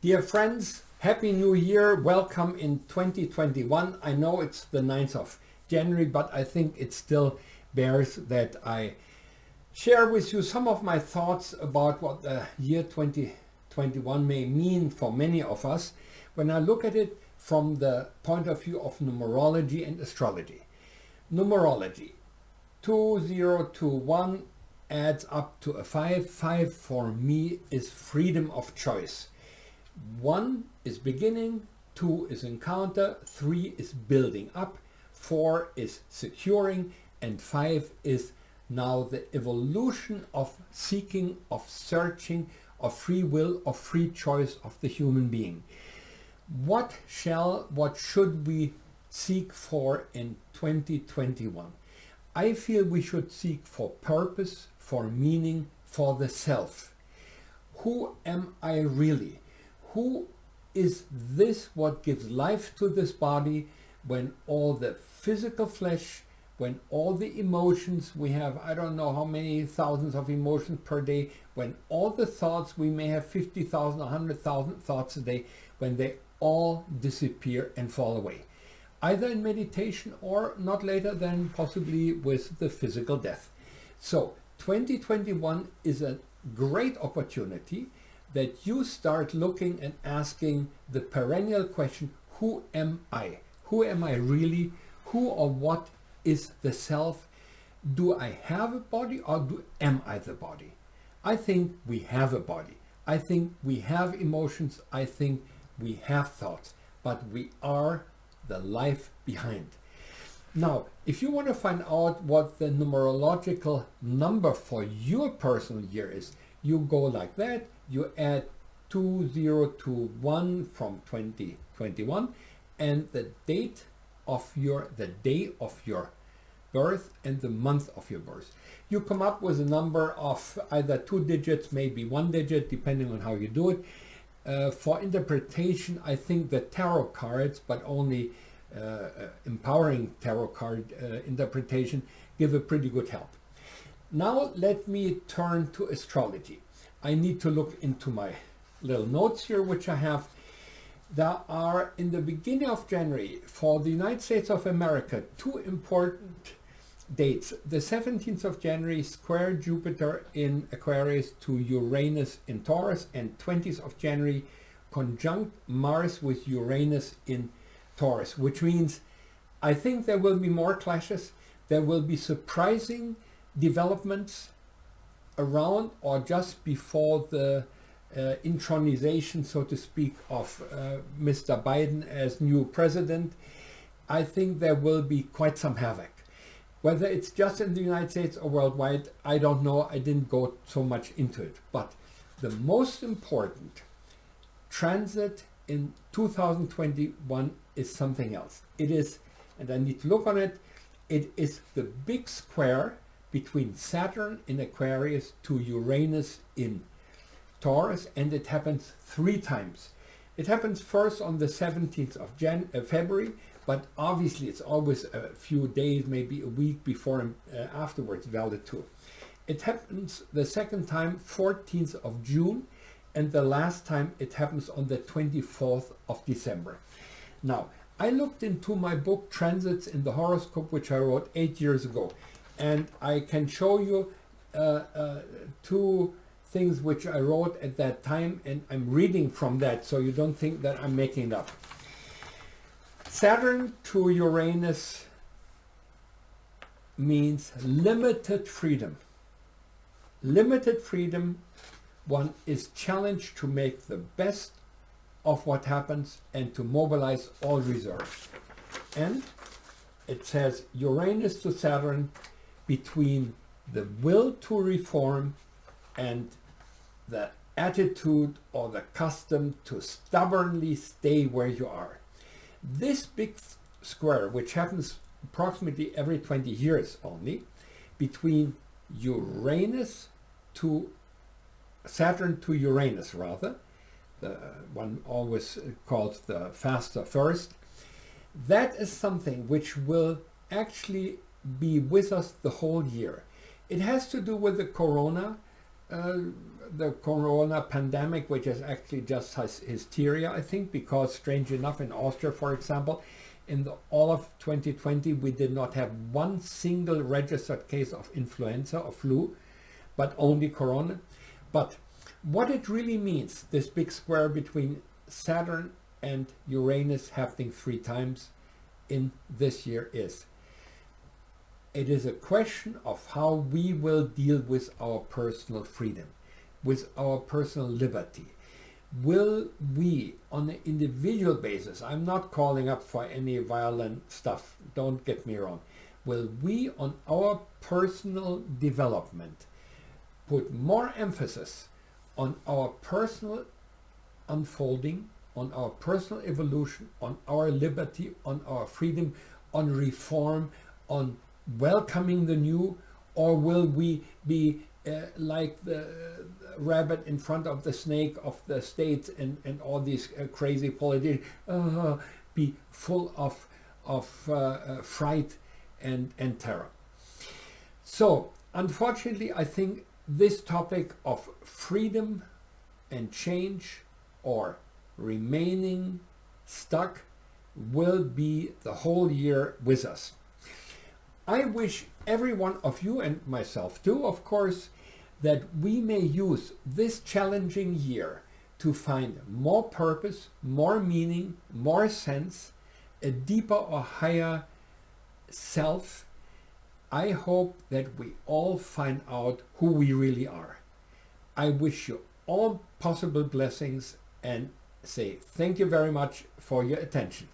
Dear friends, Happy New Year. Welcome in 2021. I know it's the 9th of January, but I think it still bears that I share with you some of my thoughts about what the year 2021 may mean for many of us when I look at it from the point of view of numerology and astrology. Numerology, 2021 adds up to a 5. 5 for me is freedom of choice. 1 is beginning, 2 is encounter, 3 is building up, 4 is securing, and 5 is now the evolution of seeking, of searching, of free will, of free choice of the human being. What should we seek for in 2021? I feel we should seek for purpose, for meaning, for the self. Who am I really? Who is this what gives life to this body when all the physical flesh, when all the emotions we have, I don't know how many thousands of emotions per day, when all the thoughts, we may have 50,000, 100,000 thoughts a day, when they all disappear and fall away, either in meditation or not later than possibly with the physical death. So 2021 is a great opportunity that you start looking and asking the perennial question, who am I? Who am I really? Who or what is the self? Do I have a body or am I the body? I think we have a body. I think we have emotions. I think we have thoughts, but we are the life behind. Now, if you want to find out what the numerological number for your personal year is, you go like that. You add 2021 from 2021 and the day of your birth and the month of your birth. You come up with a number of either 2 digits, maybe 1 digit, depending on how you do it. For interpretation, I think the tarot cards, but only empowering tarot card interpretation, give a pretty good help. Now let me turn to astrology. I need to look into my little notes here, which I have. There are, in the beginning of January, for the United States of America, 2 important dates. The 17th of January, square Jupiter in Aquarius to Uranus in Taurus, and 20th of January, conjunct Mars with Uranus in Taurus, which means I think there will be more clashes. There will be surprising developments around or just before the intronization, so to speak, of Mr. Biden as new president. I think there will be quite some havoc. Whether it's just in the United States or worldwide, I don't know. I didn't go so much into it. But the most important transit in 2021 is something else. It is, and I need to look on it, it is the big square between Saturn in Aquarius to Uranus in Taurus, and it happens 3 times. It happens first on the 17th of February, but obviously it's always a few days, maybe a week before and afterwards valid too. It happens the second time 14th of June, and the last time it happens on the 24th of December. Now, I looked into my book Transits in the Horoscope, which I wrote 8 years ago, and I can show you 2 things which I wrote at that time, and I'm reading from that so you don't think that I'm making it up. Saturn to Uranus means limited freedom. Limited freedom. One is challenged to make the best of what happens and to mobilize all reserves. And it says Uranus to Saturn, between the will to reform and the attitude or the custom to stubbornly stay where you are. This big square, which happens approximately every 20 years only, between Uranus to Saturn to Uranus rather, the one always called the faster first, that is something which will actually be with us the whole year. It has to do with the corona the corona pandemic, which is actually just hysteria, I think, because strange enough in Austria, for example, in all of 2020, we did not have one single registered case of influenza or flu, but only corona. But what it really means, this big square between Saturn and Uranus happening 3 times in this year is, it is a question of how we will deal with our personal freedom, with our personal liberty. Will we, on an individual basis, I'm not calling up for any violent stuff, don't get me wrong, will we, on our personal development, put more emphasis on our personal unfolding, on our personal evolution, on our liberty, on our freedom, on reform, on welcoming the new, or will we be like the rabbit in front of the snake of the states and all these crazy politicians, be full of fright and terror? So unfortunately, I think this topic of freedom and change, or remaining stuck, will be the whole year with us. I wish every one of you, and myself too, of course, that we may use this challenging year to find more purpose, more meaning, more sense, a deeper or higher self. I hope that we all find out who we really are. I wish you all possible blessings and say thank you very much for your attention.